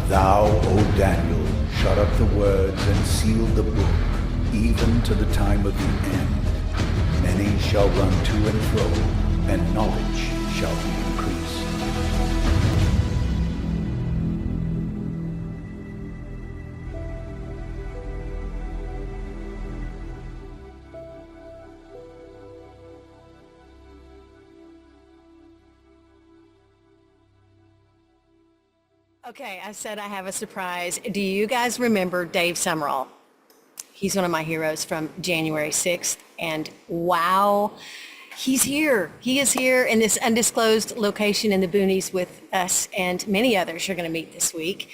Thou, O Daniel, shut up the words and seal the book, even to the time of the end. Many shall run to and fro, and knowledge shall be increased. Okay, I said I have a surprise. Do you guys remember Dave Sumrall? He's one of my heroes from January 6th, and wow, he's here. He is here in this undisclosed location in the boonies with us and many others you're going to meet this week.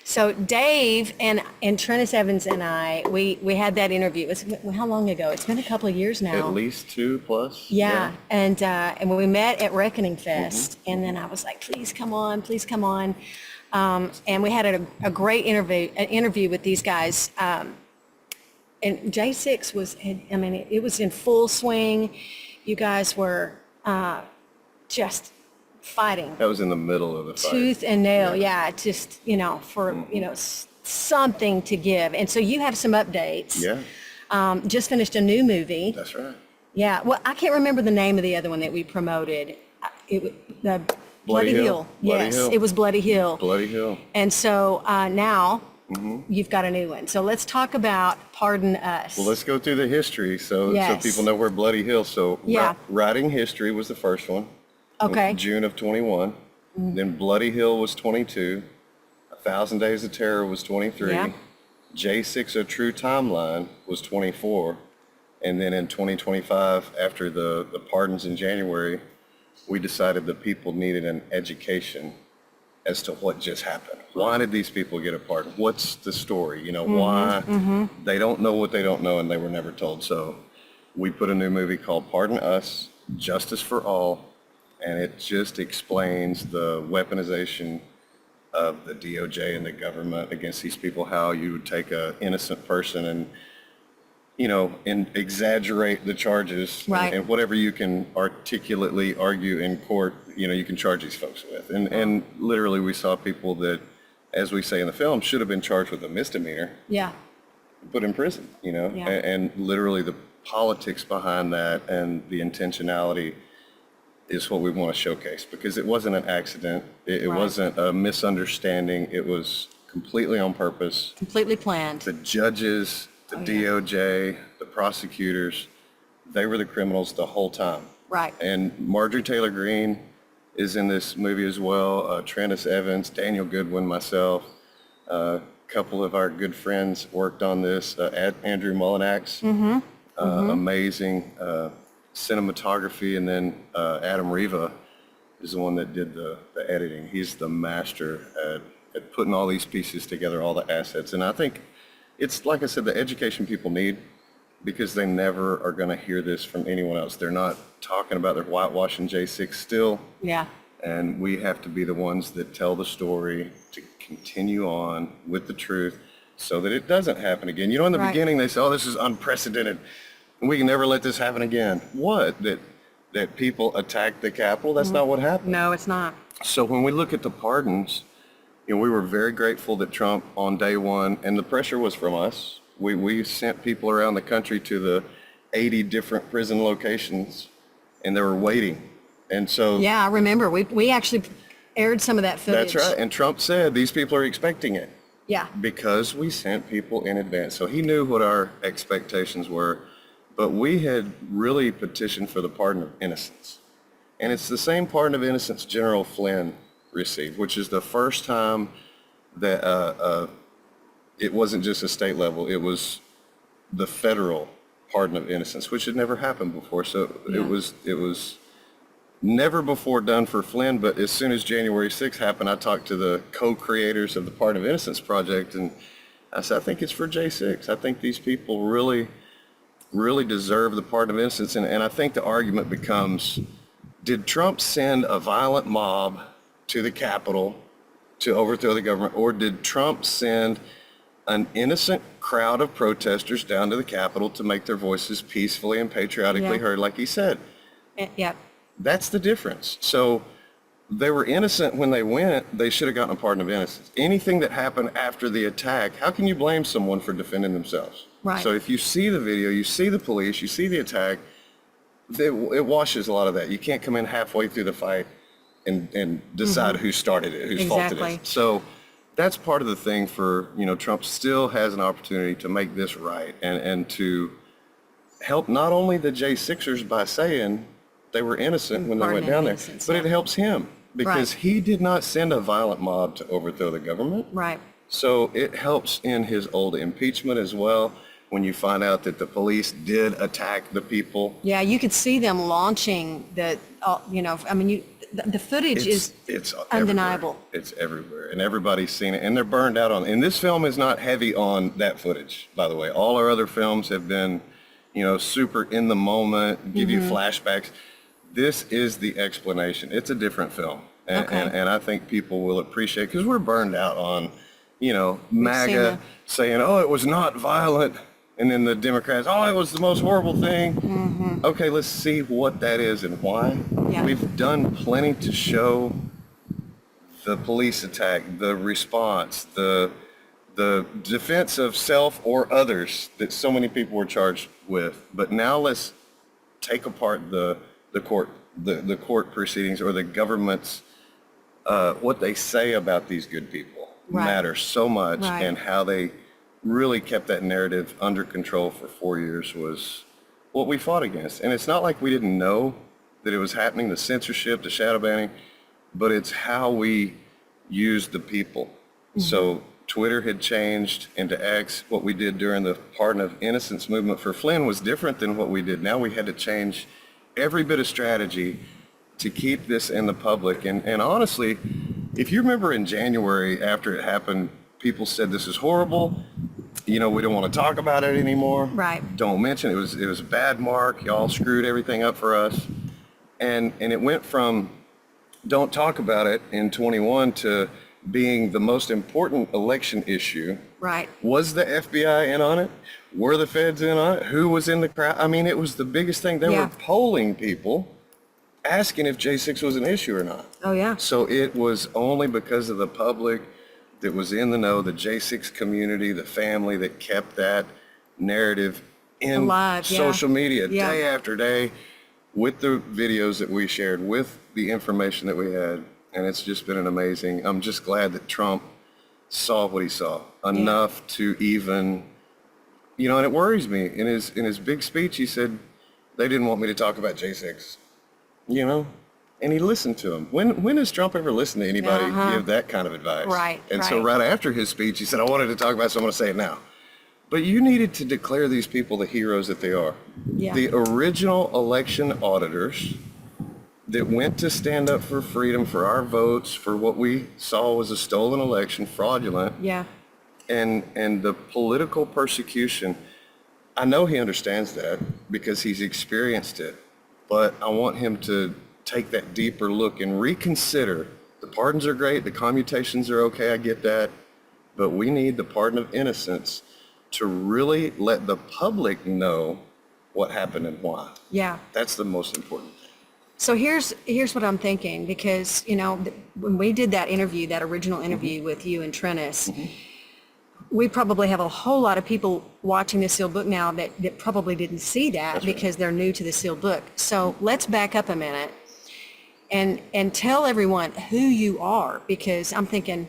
So Dave and Trennis Evans and I, we had that interview. It was, how long ago? It's been a couple of years now. At least 2+. Yeah, and when we met at Reckoning Fest, and then I was like, please come on, please come on. And we had a great interview with these guys. And J6 was, I mean, it was in full swing. You guys were just fighting. That was in the middle of the fight. Tooth and nail, yeah, just, for, something to give. And so you have some updates. Yeah. Just finished a new movie. That's right. Yeah, well, I can't remember the name of the other one that we promoted. The Bloody Hill. Bloody Yes, Hill. it was Bloody Hill. Bloody Hill. And so now you've got a new one. So let's talk about Pardon Us. Well, let's go through the history so people know where Bloody Hill. So Yeah. Writing History was the first one. Okay. June of 21. Then Bloody Hill was 22. 1,000 Days of Terror was 23. Yeah. J6 A True Timeline was 24. And then in 2025, after the pardons in January, we decided that people needed an education as to what just happened. Why did these people get a pardon? What's the story? Why they don't know what they don't know and they were never told. So we put a new movie called Pardon Us, Justice for All, and it just explains the weaponization of the DOJ and the government against these people, how you would take an innocent person and and exaggerate the charges, Right. and whatever you can articulately argue in court, you can charge these folks with. And literally we saw people that, as we say in the film, should have been charged with a misdemeanor, Yeah, put in prison, Yeah. and literally the politics behind that and the intentionality is what we want to showcase, because it wasn't an accident. It Right. wasn't a misunderstanding. It was completely on purpose. completely planned. The judges, the DOJ, the prosecutors, they were the criminals the whole time. Right. And Marjorie Taylor Greene is in this movie as well, Trennis Evans, Daniel Goodwin, myself. A couple of our good friends worked on this, Andrew Mullinax, amazing cinematography, and then Adam Riva is the one that did the editing. He's the master at putting all these pieces together, all the assets. And I think it's, like I said, the education people need, because they never are going to hear this from anyone else. They're not talking about their whitewashing J6 still. Yeah, And we have to be the ones that tell the story to continue on with the truth so that it doesn't happen again. In the Right. beginning, they say, oh, this is unprecedented. We can never let this happen again. What? That people attacked the Capitol? That's not what happened. no, it's not. So when we look at the pardons, we were very grateful that Trump on day one, and the pressure was from us. We sent people around the country to the 80 different prison locations, and they were waiting. And so Yeah, I remember. We actually aired some of that footage. that's right. And Trump said these people are expecting it Yeah, because we sent people in advance. So he knew what our expectations were, but we had really petitioned for the pardon of innocence. And it's the same pardon of innocence General Flynn received, which is the first time that it wasn't just a state level, it was the federal pardon of innocence, which had never happened before. So Yeah. it was never before done for Flynn, but as soon as January 6th happened, I talked to the co-creators of the Pardon of Innocence project, and I said, I think it's for J6. I think these people really, really deserve the pardon of innocence. And I think the argument becomes, did Trump send a violent mob to the Capitol to overthrow the government, or did Trump send an innocent crowd of protesters down to the Capitol to make their voices peacefully and patriotically Yeah. heard, like he said? yeah, That's the difference. So they were innocent when they went. They should have gotten a pardon of innocence. Anything that happened after the attack, how can you blame someone for defending themselves? Right. So if you see the video, you see the police, you see the attack, it washes a lot of that. You can't come in halfway through the fight and decide who started it, whose fault it Exactly. is. So that's part of the thing for, Trump still has an opportunity to make this right and to help not only the J6ers by saying they were innocent when they went Pardon down there, innocence, but yeah. it helps him because Right. he did not send a violent mob to overthrow the government. Right. So it helps in his old impeachment as well, when you find out that the police did attack the people. Yeah, you could see them launching the footage is It's undeniable. everywhere. It's everywhere, and everybody's seen it, and they're burned out on. And this film is not heavy on that footage, by the way. All our other films have been, super in the moment, give you flashbacks. This is the explanation. It's a different film, and Okay. and I think people will appreciate because we're burned out on, MAGA the- saying, "Oh, it was not violent." And then the Democrats, "Oh, it was the most horrible thing." Okay, let's see what that is and why. Yeah. We've done plenty to show the police attack, the response, the defense of self or others that so many people were charged with. But now let's take apart the court proceedings or the government's what they say about these good people Right. matters so much, Right. and how they really kept that narrative under control for 4 years was what we fought against. And it's not like we didn't know that it was happening, the censorship, the shadow banning, but it's how we used the people. So Twitter had changed into X. What we did during the Pardon of Innocence movement for Flynn was different than what we did. Now we had to change every bit of strategy to keep this in the public. And honestly, if you remember in January after it happened, people said this is horrible. We don't want to talk about it anymore. Right. Don't mention it. It was a bad mark. Y'all screwed everything up for us. And it went from don't talk about it in 21 to being the most important election issue. Right. Was the FBI in on it? Were the feds in on it? Who was in the crowd? I mean, it was the biggest thing. They Yeah. were polling people, asking if J6 was an issue or not. Oh, yeah. So it was only because of the public that was in the know, the J6 community, the family that kept that narrative in Alive, yeah. social media Yeah. day after day with the videos that we shared, with the information that we had. And it's just been an amazing, I'm just glad that Trump saw what he saw enough to even, and it worries me. In his big speech, he said, they didn't want me to talk about J6, and he listened to him. When has Trump ever listened to anybody give that kind of advice? Right, And so right. right after his speech, he said, I wanted to talk about it, so I'm going to say it now. But you needed to declare these people the heroes that they are. Yeah. The original election auditors that went to stand up for freedom, for our votes, for what we saw was a stolen election, fraudulent, Yeah. and the political persecution. I know he understands that because he's experienced it, but I want him to take that deeper look and reconsider. The pardons are great, the commutations are okay, I get that, but we need the pardon of innocence to really let the public know what happened and why. Yeah. That's the most important thing. So here's what I'm thinking, because, when we did that interview, that original interview with you and Trennis, we probably have a whole lot of people watching the sealed book now that probably didn't see that. That's right. Because they're new to the sealed book. So let's back up a minute and tell everyone who you are, because I'm thinking,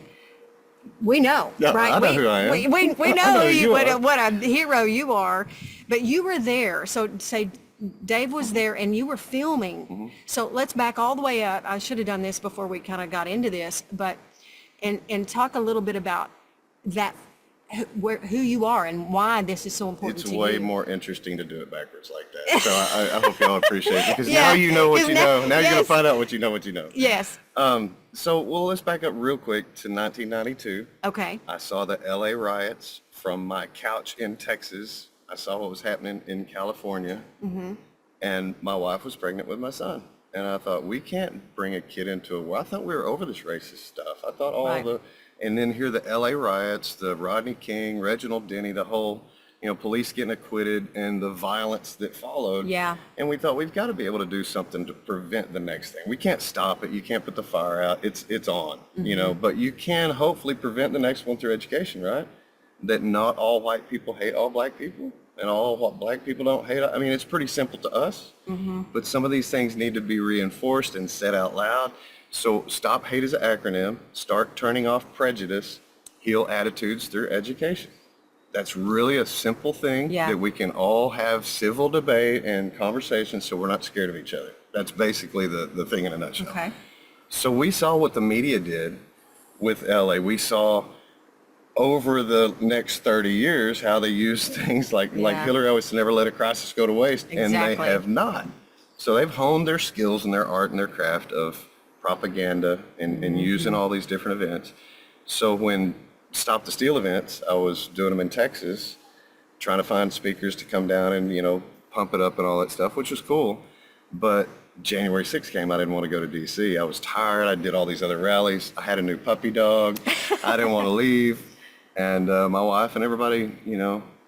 we know, Yeah, right? I know who I am. We I know know who you are. what a hero you are, but you were there. So say Dave was there and you were filming. So let's back all the way up. I should have done this before we kind of got into this, but, and talk a little bit about that, who you are and why this is so important It's to you. way more interesting to do it backwards like that. So I hope y'all appreciate it, because Yeah, now you know what 'cause you now- know. Now you're going yes. to find out what you know what you know. Yes. So let's back up real quick to 1992. Okay. I saw the LA riots from my couch in Texas. I saw what was happening in California. And my wife was pregnant with my son. And I thought, we can't bring a kid into a war. I thought we were over this racist stuff. I thought Right. and then here the LA riots, the Rodney King, Reginald Denny, the whole police getting acquitted and the violence that followed. Yeah. And we thought we've got to be able to do something to prevent the next thing. We can't stop it. You can't put the fire out. It's on, but you can hopefully prevent the next one through education, right? That not all white people hate all black people and all black people don't hate. I mean, it's pretty simple to us, but some of these things need to be reinforced and said out loud. So stop hate as an acronym, start turning off prejudice, heal attitudes through education. That's really a simple thing that we can all have civil debate and conversation so we're not scared of each other. That's basically the thing in a nutshell. Okay. So we saw what the media did with LA. We saw over the next 30 years how they used things like Hillary always said, never let a crisis go to waste. And they have not. So they've honed their skills and their art and their craft of propaganda and using all these different events. So when Stop the Steal events, I was doing them in Texas, trying to find speakers to come down and, pump it up and all that stuff, which was cool. But January 6th came, I didn't want to go to DC. I was tired. I did all these other rallies. I had a new puppy dog. I didn't want to leave. And my wife and everybody,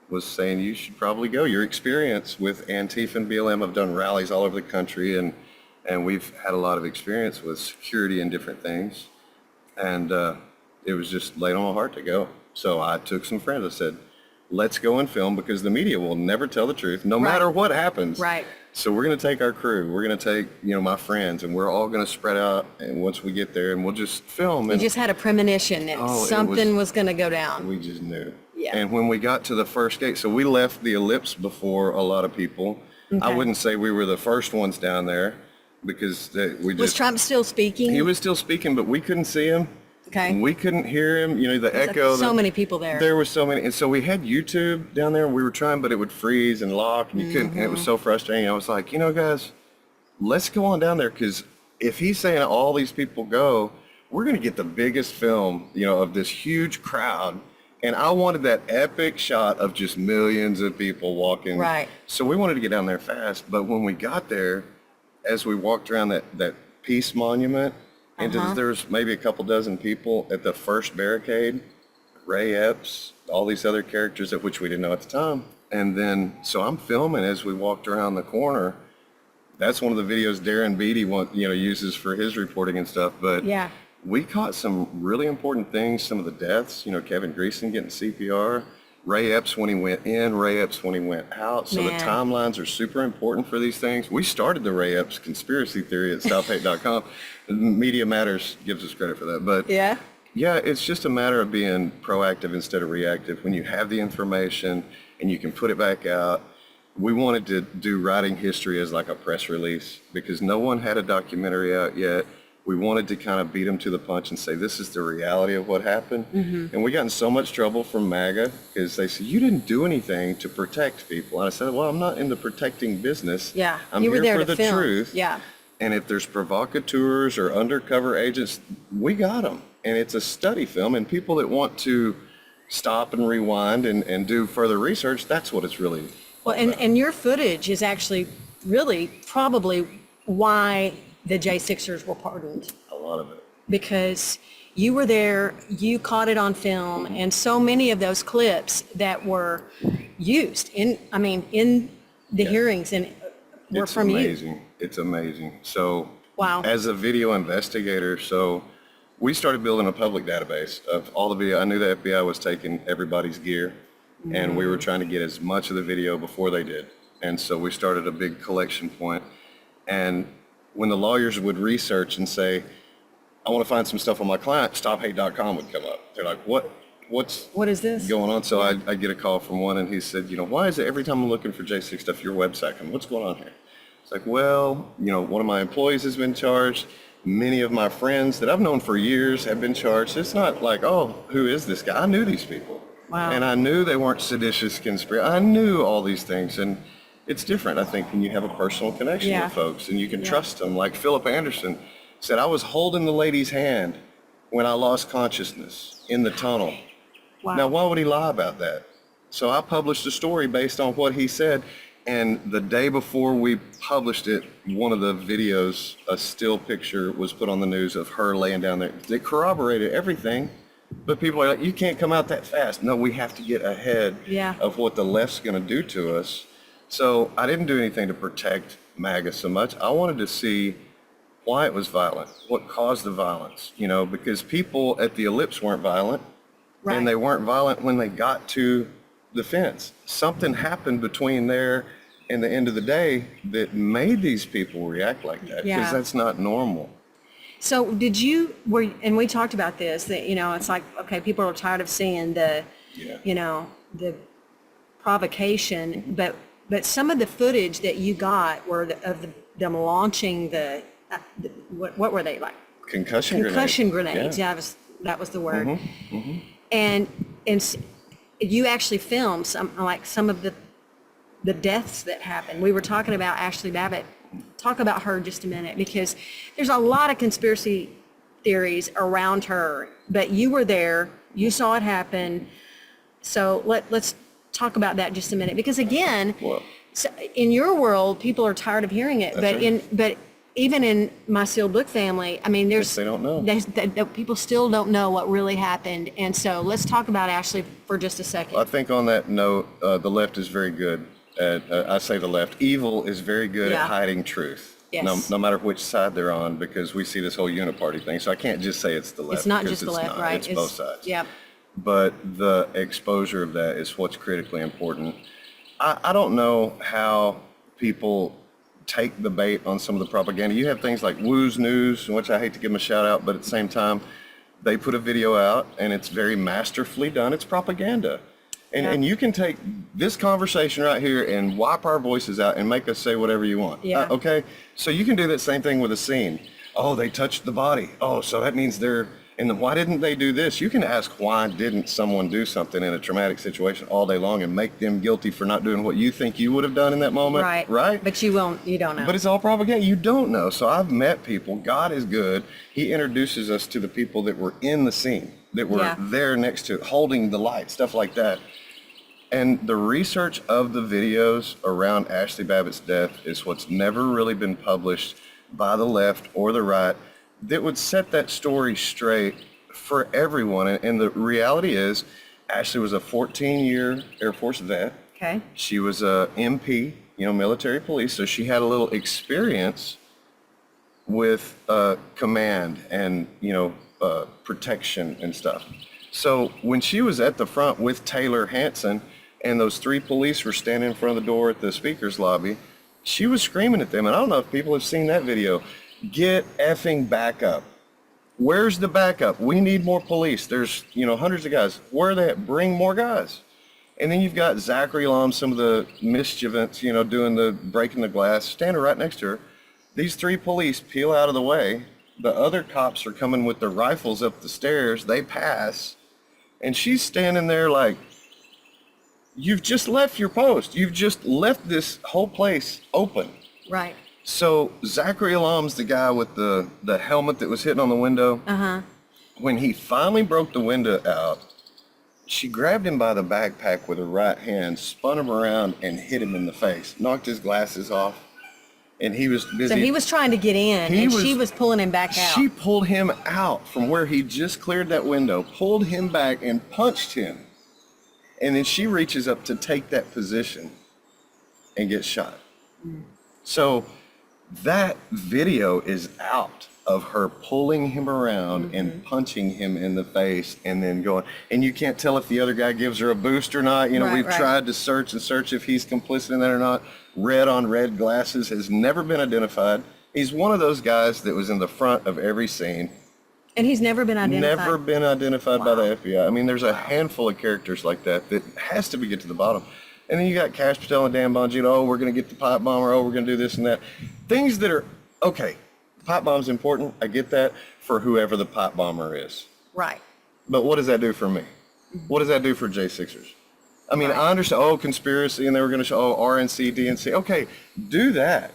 was saying, you should probably go. Your experience with Antifa and BLM, have done rallies all over the country, and we've had a lot of experience with security and different things. And it was just laid on my heart to go. So I took some friends. I said, let's go and film because the media will never tell the truth, no matter what happens. Right. So we're going to take our crew. We're going to take, my friends, and we're all going to spread out. And once we get there, and we'll just film. You And just had a premonition that something was going to go down. we just knew. Yeah. And when we got to the first gate, so we left the ellipse before a lot of people. I Okay. wouldn't say we were the first ones down there because we just. Was Trump still speaking? He was still speaking, but we couldn't see him. Okay. We couldn't hear him, the echo. So many people there. There were so many. And so we had YouTube down there and we were trying, but it would freeze and lock and you couldn't, and it was so frustrating. I was like, guys, let's go on down there because if he's saying all these people go, we're going to get the biggest film, of this huge crowd. And I wanted that epic shot of just millions of people walking. Right. So we wanted to get down there fast. But when we got there, as we walked around that peace monument, and there was maybe a couple dozen people at the first barricade, Ray Epps, all these other characters at which we didn't know at the time. And then, so I'm filming as we walked around the corner. That's one of the videos Darren Beatty uses for his reporting and stuff. But we caught some really important things, some of the deaths, Kevin Greason getting CPR, Ray Epps when he went in, Ray Epps when he went out. So the timelines are super important for these things. We started the Ray Epps conspiracy theory at StopHate.com. Media Matters gives us credit for that. But yeah, it's just a matter of being proactive instead of reactive. When you have the information and you can put it back out. We wanted to do writing history as like a press release because no one had a documentary out yet. We wanted to kind of beat them to the punch and say, this is the reality of what happened. And we got in so much trouble from MAGA because they said, you didn't do anything to protect people. And I said, well, I'm not in the protecting business. Yeah, I'm you were here there for to the film. truth. Yeah. And if there's provocateurs or undercover agents, we got them. And it's a study film. And people that want to stop and rewind and do further research, that's what it's really Well, and your footage is actually really probably why the J6ers were pardoned. a lot of it. Because you were there, you caught it on film, and so many of those clips that were used in the hearings and were It's from amazing. you. It's amazing. So Wow. as a video investigator, so we started building a public database of all the video. I knew the FBI was taking everybody's gear and we were trying to get as much of the video before they did. And so we started a big collection point. And when the lawyers would research and say, I want to find some stuff on my client, StopHate.com would come up. They're like, what's What is this? going on? So I get a call from one and he said, why is it every time I'm looking for J6 stuff, your website comes? What's going on here? It's like, well, one of my employees has been charged. Many of my friends that I've known for years have been charged. It's not like, oh, who is this guy? I knew these people. Wow. And I knew they weren't seditious conspiracy. I knew all these things. And it's different, I think, when you have a personal connection Yeah. with folks and you can trust them. Like Philip Anderson said, I was holding the lady's hand when I lost consciousness in the tunnel. Wow. Now, why would he lie about that? So I published a story based on what he said. And the day before we published it, one of the videos, a still picture was put on the news of her laying down there. It corroborated everything But people are like, you can't come out that fast. No, we have to get ahead Yeah. of what the left's going to do to us. So I didn't do anything to protect MAGA so much. I wanted to see why it was violent, what caused the violence, you know, because people at the ellipse weren't violent, Right. and they weren't violent when they got to the fence. Something happened between there and the end of the day that made these people react like that, because Yeah. that's not normal. So and we talked about this, that, you know, it's like, okay, people are tired of seeing the, Yeah. you know, the provocation, but some of the footage that you got were them launching what were they like? Concussion Grenades. Yeah. Yeah, that was the word. And you actually filmed some of the deaths that happened. We were talking about Ashley Babbitt. Talk about her just a minute, because there's a lot of conspiracy theories around her, but you were there, you saw it happen. So let's talk about that just a minute, because again, Well, so in your world, people are tired of hearing it, That's right. but even in my sealed book family, I mean, Yes, they don't know. People still don't know what really happened. And so let's talk about Ashley for just a second. I think on that note, the left is very good at, I say the left, evil is very good Yeah. at hiding truth. Yes. No matter which side they're on, because we see this whole uniparty thing. So I can't just say it's the left. It's not because just the it's left, not. right? It's both sides. Yep. But the exposure of that is what's critically important. I don't know how people take the bait on some of the propaganda. You have things like Woo's News, which I hate to give them a shout out, but at the same time, they put a video out and it's very masterfully done. It's propaganda. And you can take this conversation right here and wipe our voices out and make us say whatever you want. Yeah. Okay? So you can do that same thing with a scene. Oh, they touched the body. Oh, so that means they're, and then why didn't they do this? You can ask why didn't someone do something in a traumatic situation all day long and make them guilty for not doing what you think you would have done in that moment. Right. Right? But you don't know. But it's all propaganda. You don't know. So I've met people. God is good. He introduces us to the people that were in the scene, that were Yeah. there next to it, holding the light, stuff like that. And the research of the videos around Ashley Babbitt's death is what's never really been published by the left or the right that would set that story straight for everyone. And the reality is, Ashley was a 14-year Air Force vet. Okay. She was a MP, military police, so she had a little experience with command and, protection and stuff. So when she was at the front with Taylor Hanson and those 3 police were standing in front of the door at the speaker's lobby, she was screaming at them. And I don't know if people have seen that video. Get effing backup. Where's the backup? We need more police. There's, hundreds of guys. Where are they at? Bring more guys. And then you've got Zachary Lom, some of the mischievants, doing the breaking the glass, standing right next to her. These 3 police peel out of the way. The other cops are coming with their rifles up the stairs. They pass. And she's standing there like, you've just left your post. You've just left this whole place open. Right. So Zachary Alam's the guy with the helmet that was hitting on the window. Uh-huh. When he finally broke the window out, she grabbed him by the backpack with her right hand, spun him around, and hit him in the face, knocked his glasses off, and he was busy. So he was trying to get in, she was pulling him back out. She pulled him out from where he just cleared that window, pulled him back, and punched him. And then she reaches up to take that position and gets shot. So that video is out of her pulling him around and punching him in the face and then going, and you can't tell if the other guy gives her a boost or not. We've tried to search if he's complicit in that or not. Red on red glasses has never been identified. He's one of those guys that was in the front of every scene. And he's never been identified? Never been identified by the FBI. I mean, there's a handful of characters like that has to be get to the bottom. And then you got Cash Patel and Dan Bongino, oh, we're going to get the pipe bomber, oh, we're going to do this and that. Things that are, okay, pipe bomb's important, I get that, for whoever the pipe bomber is. Right. But what does that do for me? What does that do for J6ers? I mean, I understand, conspiracy, and they were going to show, RNC, DNC. Okay, do that.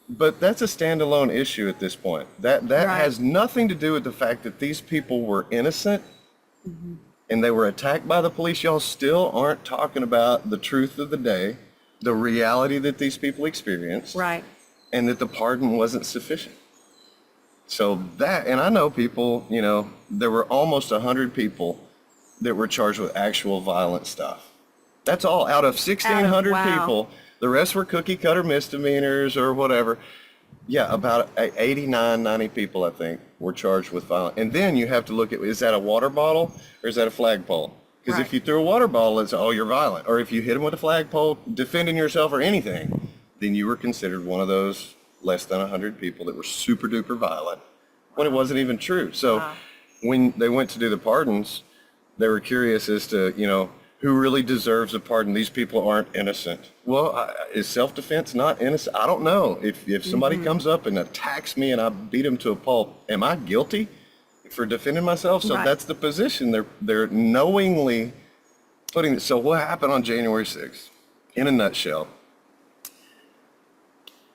But that's a standalone issue at this point. That has nothing to do with the fact that these people were innocent and they were attacked by the police. Y'all still aren't talking about the truth of the day, the reality that these people experienced, Right. and that the pardon wasn't sufficient. So that, and I know people, you know, there were almost 100 people that were charged with actual violent stuff. That's all out of 1,600 wow. people. The rest were cookie cutter misdemeanors or whatever. Yeah, about 89, 90 people, I think, were charged with violence. And then you have to look at, is that a water bottle or is that a flagpole? Because Right. if you threw a water bottle, it's, oh, you're violent. Or if you hit them with a flagpole, defending yourself or anything, then you were considered one of those less than 100 people that were super duper violent when it wasn't even true. So Wow. when they went to do the pardons, they were curious as to, you know, who really deserves a pardon. These people aren't innocent. Well, is self-defense not innocent? I don't know. If somebody comes up and attacks me and I beat them to a pulp, am I guilty for defending myself? So Right. that's the position they're knowingly putting. So what happened on January 6th? In a nutshell,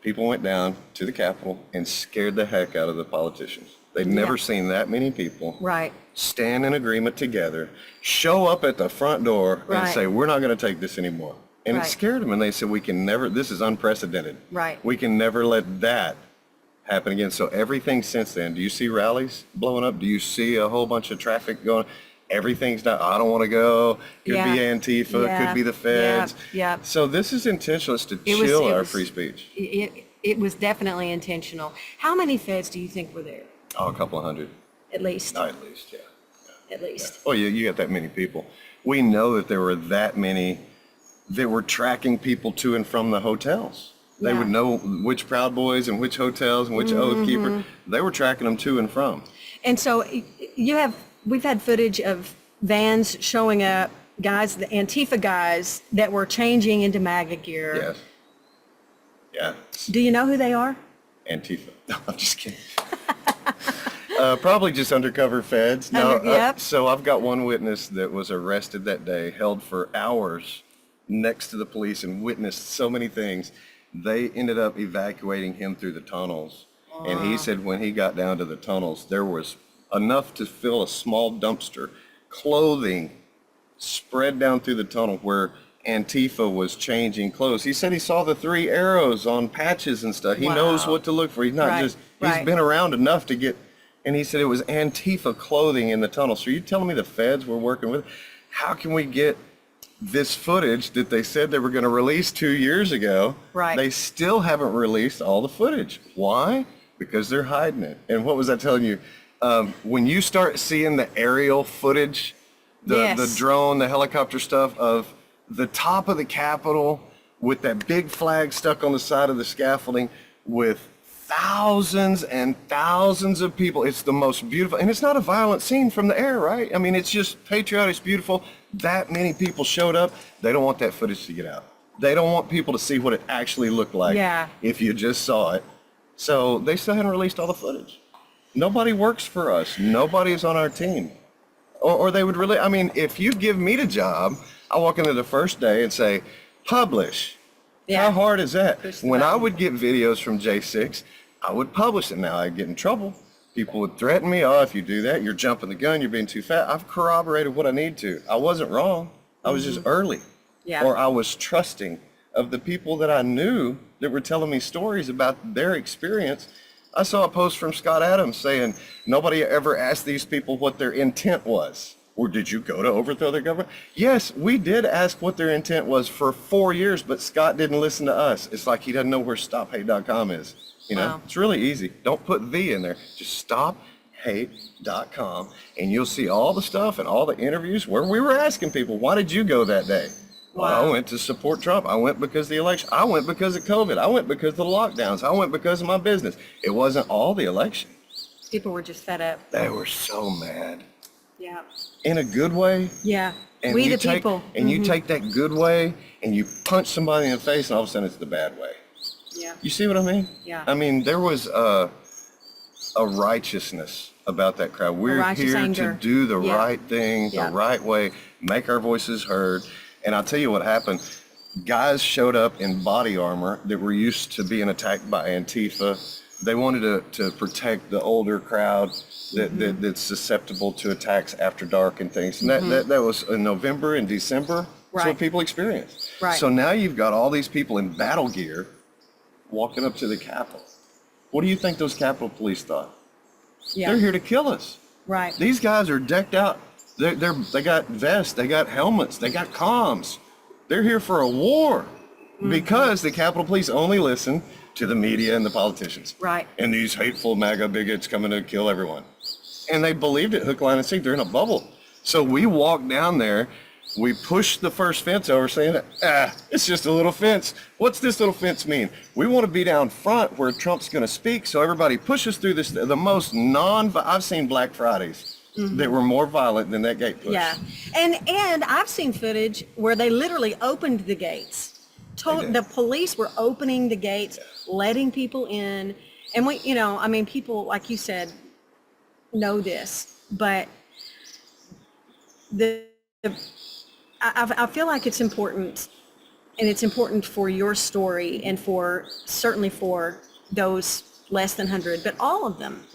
people went down to the Capitol and scared the heck out of the politicians. They'd never seen that many people Right. stand in agreement together, show up at the front door and Right. say, we're not going to take this anymore. And Right. it scared them. And they said, we can never, this is unprecedented. Right. We can never let that happen again. So everything since then, do you see rallies blowing up? Do you see a whole bunch of traffic going? Everything's not, I don't want to go. Could be Yeah. Antifa, Yeah. could be the feds. Yeah. So this is intentional. It's to It was- chill it our was- free speech. It was definitely intentional. How many feds do you think were there? Oh, a couple of hundred, At least, at least, yeah. at least. Oh, you got that many people. We know that there were that many that were tracking people to and from the hotels. They Yeah. would know which Proud Boys and which hotels and which Oath Keeper. They were tracking them to and from. And so we've had footage of vans showing up, guys, the Antifa guys that were changing into MAGA gear. Yes. Yeah. Do you know who they are? Antifa. No, I'm just kidding. Probably just undercover feds. No, Yep. So I've got one witness that was arrested that day, held for hours next to the police and witnessed so many things. They ended up evacuating him through the tunnels. And he said when he got down to the tunnels, there was enough to fill a small dumpster, clothing spread down through the tunnel where Antifa was changing clothes. He said he saw the 3 arrows on patches and stuff. He knows Wow. what to look for. He's not Right, just, right. he's been around enough to get, and he said it was Antifa clothing in the tunnel. So are you telling me the feds were working with? How can we get this footage that they said they were going to release 2 years ago? Right. They still haven't released all the footage. Why? Because they're hiding it. And what was I telling you? When you start seeing the aerial footage, the Yes. drone, the helicopter stuff of the top of the Capitol with that big flag stuck on the side of the scaffolding with thousands and thousands of people. It's the most beautiful, and it's not a violent scene from the air, right? I mean, it's just patriotic, it's beautiful. That many people showed up. They don't want that footage to get out. They don't want people to see what it actually looked like Yeah. if you just saw it. So they still haven't released all the footage. Nobody works for us. Nobody is on our team. Or they would really, I mean, if you give me the job, I walk into the first day and say, publish. Yeah. How hard is that? Push the When I button. would get videos from J6, I would publish it. Now I'd get in trouble. People would threaten me, oh, if you do that, you're jumping the gun, you're being too fat. I've corroborated what I need to. I wasn't wrong. I was just early. Yeah. Or I was trusting of the people that I knew that were telling me stories about their experience. I saw a post from Scott Adams saying, nobody ever asked these people what their intent was. Or did you go to overthrow their government? Yes, we did ask what their intent was for 4 years, but Scott didn't listen to us. It's like he doesn't know where stophate.com is. You know, Wow. It's really easy. Don't put the in there. Just stophate.com and you'll see all the stuff and all the interviews where we were asking people, why did you go that day? Well, Wow. I went to support Trump. I went because of the election. I went because of COVID. I went because of the lockdowns. I went because of my business. It wasn't all the election. People were just fed up. They were so mad. Yeah. In a good way. Yeah. And We you the take, people. And you take that good way and you punch somebody in the face and all of a sudden it's the bad way. Yeah. You see what I mean? Yeah. I mean, there was a righteousness about that crowd. We're righteous here anger. to do the Yeah. right thing, Yeah. the right way, make our voices heard. And I'll tell you what happened. Guys showed up in body armor that were used to being attacked by Antifa. They wanted to protect the older crowd that's susceptible to attacks after dark and things. And that was in November and December. That's Right. what people experienced. Right. So now you've got all these people in battle gear walking up to the Capitol. What do you think those Capitol Police thought? Yeah. They're here to kill us. Right. These guys are decked out. They got vests, they got helmets, they got comms. They're here for a war because the Capitol Police only listen to the media and the politicians. Right. And these hateful MAGA bigots coming to kill everyone. And they believed it, hook, line, and sinker. They're in a bubble. So we walked down there. We pushed the first fence over saying, it's just a little fence. What's this little fence mean? We want to be down front where Trump's going to speak. So everybody pushes through this, the most I've seen Black Fridays that were more violent than that gate push. Yeah. And I've seen footage where they literally opened the gates. The police were opening the gates, letting people in. And we, people, like you said, know this, but I feel like it's important, and it's important for your story and certainly for those less than 100, but all of them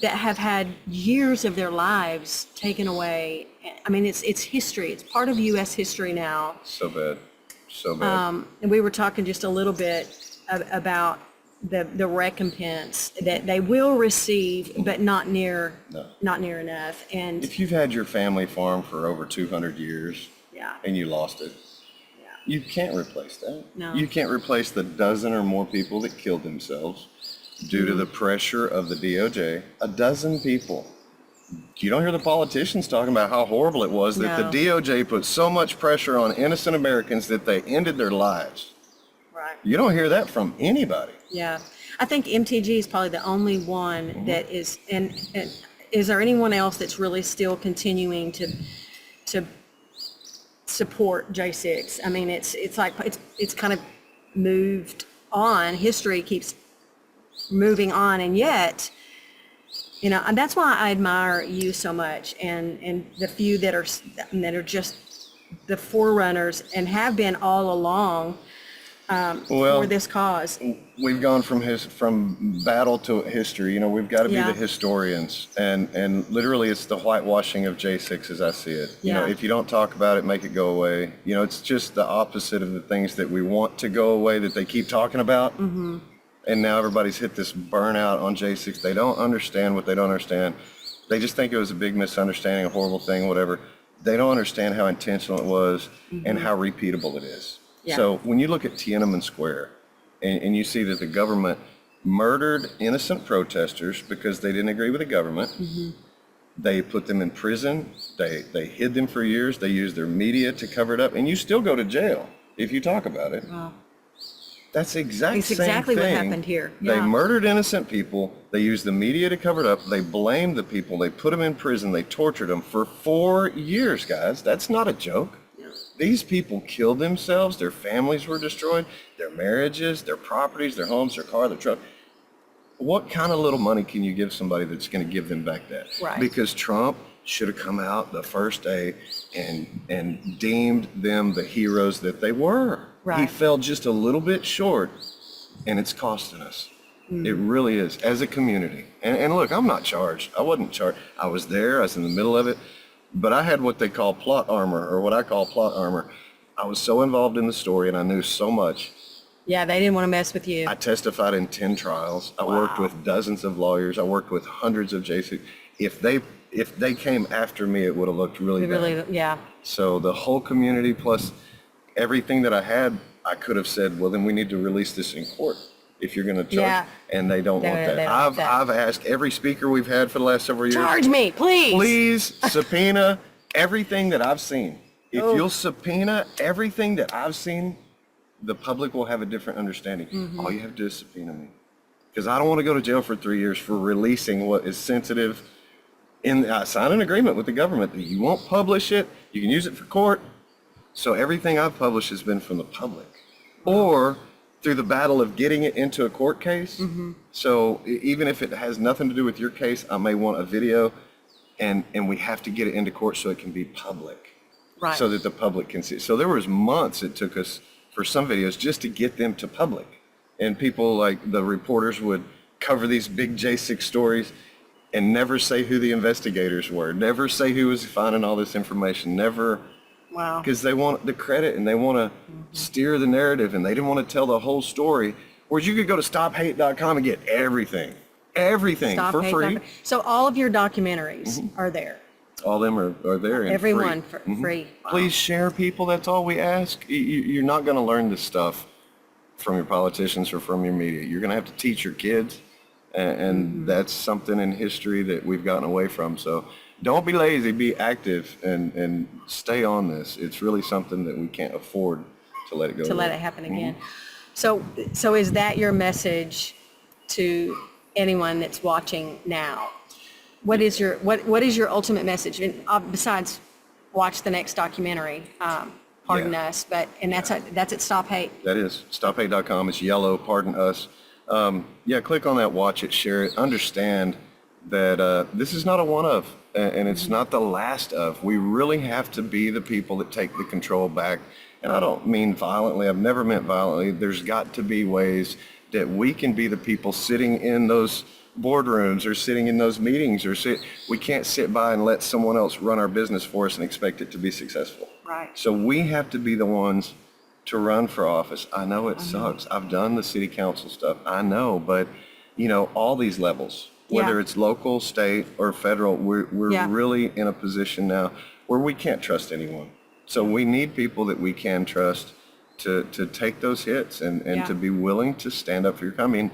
that have had years of their lives taken away. I mean, it's history. It's part of U.S. history now. So bad. So bad. And we were talking just a little bit about the recompense that they will receive, but not near enough. And If you've had your family farm for over 200 years and you lost it, you can't replace that. No. You can't replace the dozen or more people that killed themselves due to the pressure of the DOJ. A dozen people. You don't hear the politicians talking about how horrible it was that the DOJ put so much pressure on innocent Americans that they ended their lives. Right. You don't hear that from anybody. Yeah, I think MTG is probably the only one that is. And is there anyone else that's really still continuing to support J6? I mean, it's like it's kind of moved on. History keeps moving on, and yet, and that's why I admire you so much, and the few that are just the forerunners and have been all along. For this cause. We've gone from battle to history. We've got to be the historians, and literally it's the whitewashing of J6 as I see it. If you don't talk about it, make it go away. It's just the opposite of the things that we want to go away that they keep talking about. And now everybody's hit this burnout on J6. They don't understand what they don't understand. They just think it was a big misunderstanding, a horrible thing, whatever. They don't understand how intentional it was and how repeatable it is. Yeah. So when you look at Tiananmen Square and you see that the government murdered innocent protesters because they didn't agree with the government, they put them in prison, they hid them for years, they used their media to cover it up, and you still go to jail if you talk about it. Wow. That's exactly what happened here. They murdered innocent people, they used the media to cover it up, they blamed the people, they put them in prison, they tortured them for 4 years, guys. That's not a joke. These people killed themselves, their families were destroyed, their marriages, their properties, their homes, their car, their truck. What kind of little money can you give somebody that's going to give them back that? Right. Because Trump should have come out the first day and deemed them the heroes that they were. Right. He fell just a little bit short, and it's costing us. It really is, as a community. And look, I'm not charged. I wasn't charged. I was there. I was in the middle of it. But I had what they call plot armor, or what I call plot armor. I was so involved in the story, and I knew so much. Yeah, they didn't want to mess with you. I testified in 10 trials. I worked with dozens of lawyers. I worked with hundreds of J6. If they came after me, it would have looked really bad. Yeah. So the whole community plus everything that I had, I could have said, well, then we need to release this in court if you're going to charge. Yeah. And they don't want that. They don't want that. I've asked every speaker we've had for the last several years. Charge me, please. Please subpoena everything that I've seen. If you'll subpoena everything that I've seen, the public will have a different understanding. All you have to do is subpoena me. Because I don't want to go to jail for 3 years for releasing what is sensitive. I sign an agreement with the government that you won't publish it. You can use it for court. So everything I've published has been from the public. Or through the battle of getting it into a court case. So even if it has nothing to do with your case, I may want a video, and we have to get it into court so it can be public. Right. So that the public can see. So there was months it took us for some videos just to get them to public. And people like the reporters would cover these big J6 stories and never say who the investigators were, never say who was finding all this information, never. Wow. Because they want the credit and they want to steer the narrative, and they didn't want to tell the whole story. Whereas you could go to stophate.com and get everything. Everything for free. So all of your documentaries are there. All of them are there and Everyone free. for free. Wow. Please share, people. That's all we ask. You're not going to learn this stuff from your politicians or from your media. You're going to have to teach your kids, and that's something in history that we've gotten away from. So don't be lazy. Be active and stay on this. It's really something that we can't afford to let it go. To let it happen again. So is that your message to anyone that's watching now? What is your ultimate message? And besides, watch the next documentary, Pardon Us, that's at Stop Hate. That is StopHate.com. It's yellow. Pardon Us. Click on that, watch it, share it. Understand that this is not a one of, and it's not the last of. We really have to be the people that take the control back. And I don't mean violently. I've never meant violently. There's got to be ways that we can be the people sitting in those boardrooms or sitting in those meetings, we can't sit by and let someone else run our business for us and expect it to be successful. Right. So we have to be the ones to run for office. I know it sucks. I've done the city council stuff. I know, but all these levels, whether it's local, state, or federal, we're really in a position now where we can't trust anyone. So we need people that we can trust to take those hits and to be willing to stand up for your company.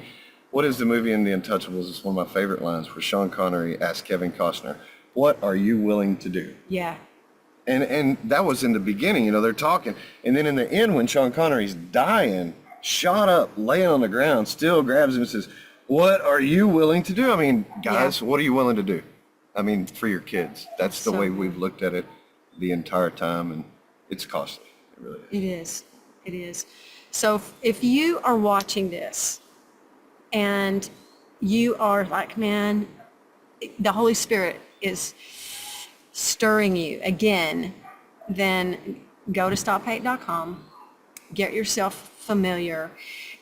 What is the movie in The Untouchables? It's one of my favorite lines where Sean Connery asks Kevin Costner, "What are you willing to do?" Yeah. And that was in the beginning, they're talking. And then in the end, when Sean Connery's dying, shot up, laying on the ground, still grabs him and says, "What are you willing to do?" I mean, guys, what are you willing to do? I mean, for your kids. That's the way we've looked at it the entire time, and it's costly. It really is. It is. So if you are watching this and you are like, man, the Holy Spirit is stirring you again, then go to StopHate.com, get yourself familiar.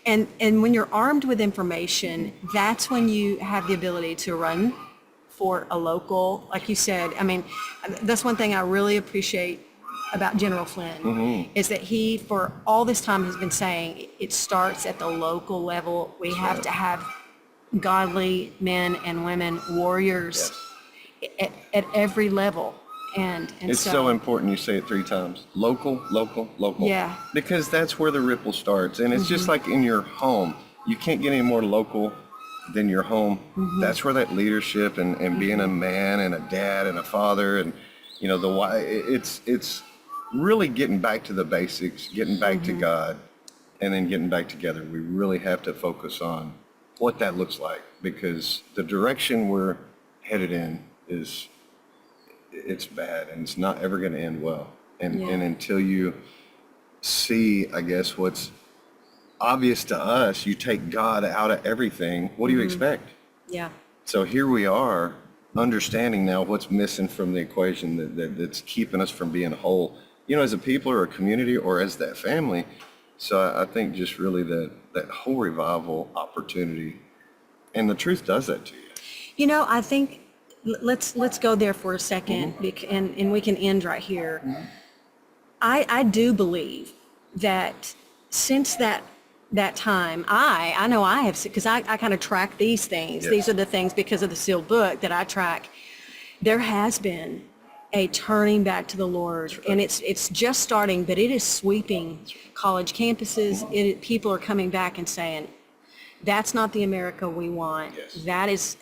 And when you're armed with information, that's when you have the ability to run for a local, like you said. I mean, that's one thing I really appreciate about General Flynn, is that he, for all this time, has been saying it starts at the local level. We have to have godly men and women, warriors at every level. And it's so important you say it 3 times. Local, local, local. Yeah. Because that's where the ripple starts. And it's just like in your home. You can't get any more local than your home. That's where that leadership and being a man and a dad and a father and, the why, it's really getting back to the basics, getting back to God, and then getting back together. We really have to focus on what that looks like, because the direction we're headed in it's bad, and it's not ever going to end well. And until you see, I guess, what's obvious to us, you take God out of everything, what do you expect? Yeah. So here we are, understanding now what's missing from the equation that's keeping us from being whole, as a people or a community or as that family. So I think just really that whole revival opportunity, and the truth does that to you. I think let's go there for a second, and we can end right here. I do believe that since that time, I know I have, because I kind of track these things. Yes. These are the things, because of the sealed book, that I track. There has been a turning back to the Lord, and it's just starting, but it is sweeping college campuses. People are coming back and saying, that's not the America we want. Yes. That is,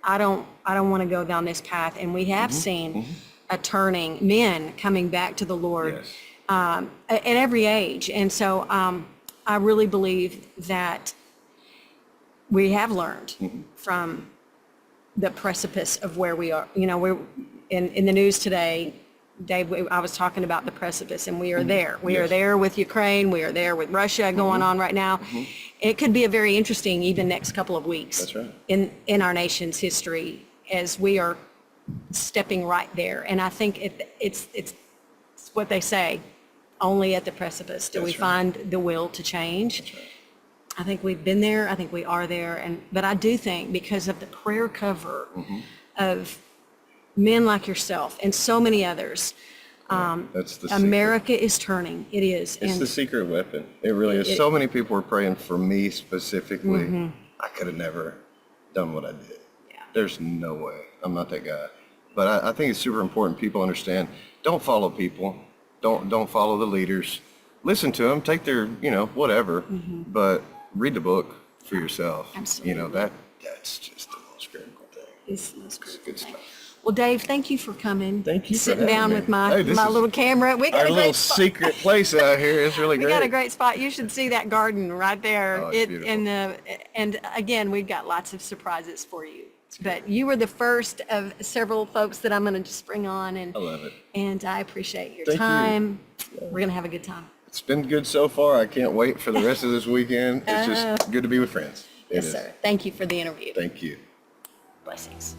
I don't want to go down this path. And we have seen a turning, men coming back to the Lord at every age. And so I really believe that we have learned from the precipice of where we are. We're in the news today, Dave, I was talking about the precipice, and we are there. We are there with Ukraine. We are there with Russia going on right now. It could be a very interesting, even next couple of weeks. That's right. In our nation's history, as we are stepping right there. And I think it's what they say, only at the precipice do we find the will to change. That's right. I think we've been there. I think we are there. But I do think, because of the prayer cover of men like yourself and so many others, That's the America is turning. It is. It's the secret weapon. It really is. So many people were praying for me specifically. I could have never done what I did. Yeah. There's no way. I'm not that guy. But I think it's super important people understand, don't follow people. Don't follow the leaders. Listen to them, take their, whatever, but read the book for yourself. Absolutely. That's just the most critical thing. It's the most It's critical good thing. stuff. Well, Dave, thank you for coming. Thank you for Sitting having down me. with my Hey, this is little camera. We got Our a little great spot. secret place out here is really We great. got a great spot. You should see that garden right there. Oh, it's beautiful. And again, we've got lots of surprises for you. But you were the first of several folks that I'm going to just bring on, and I love it. And I appreciate your Thank you. time. We're going to have a good time. It's been good so far. I can't wait for the rest of this weekend. It's just good to be with friends. It Yes, is. sir. Thank you for the interview. Thank you. Blessings.